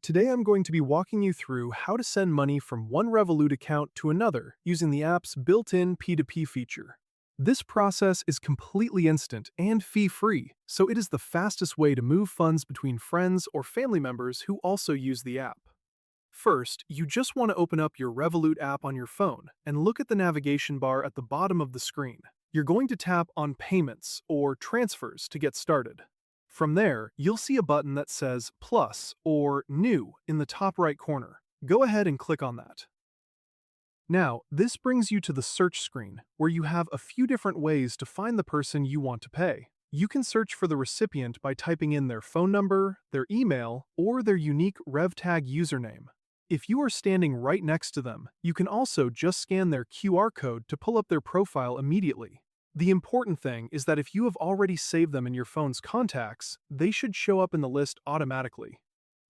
Today I'm going to be walking you through how to send money from one Revolut account to another using the app's built-in P2P feature. This process is completely instant and fee-free, so it is the fastest way to move funds between friends or family members who also use the app. First, you just want to open up your Revolut app on your phone and look at the navigation bar at the bottom of the screen. You're going to tap on Payments or Transfers to get started. From there, you'll see a button that says Plus or New in the top right corner. Go ahead and click on that. Now, this brings you to the search screen, where you have a few different ways to find the person you want to pay. You can search for the recipient by typing in their phone number, their email, or their unique RevTag username. If you are standing right next to them, you can also just scan their QR code to pull up their profile immediately. The important thing is that if you have already saved them in your phone's contacts, they should show up in the list automatically.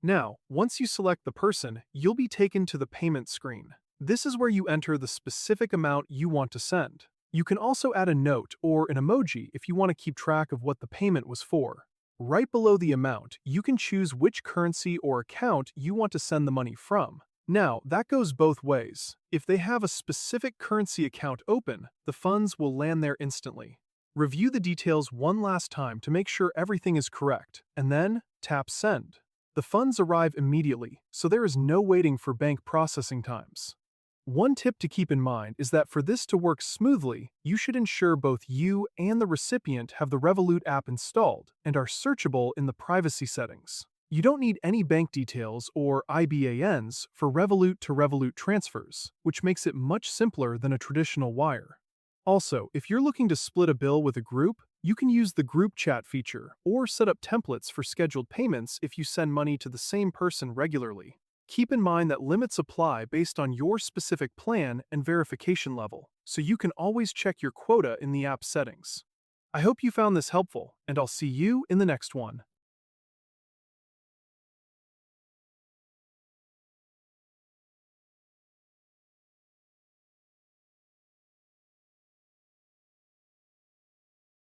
Now, once you select the person, you'll be taken to the payment screen. This is where you enter the specific amount you want to send. You can also add a note or an emoji if you want to keep track of what the payment was for. Right below the amount, you can choose which currency or account you want to send the money from. Now, that goes both ways. If they have a specific currency account open, the funds will land there instantly. Review the details one last time to make sure everything is correct, and then tap Send. The funds arrive immediately, so there is no waiting for bank processing times. One tip to keep in mind is that for this to work smoothly, you should ensure both you and the recipient have the Revolut app installed and are searchable in the privacy settings. You don't need any bank details or IBANs for Revolut-to-Revolut transfers, which makes it much simpler than a traditional wire. Also, if you're looking to split a bill with a group, you can use the group chat feature or set up templates for scheduled payments if you send money to the same person regularly. Keep in mind that limits apply based on your specific plan and verification level, so you can always check your quota in the app settings. I hope you found this helpful, and I'll see you in the next one.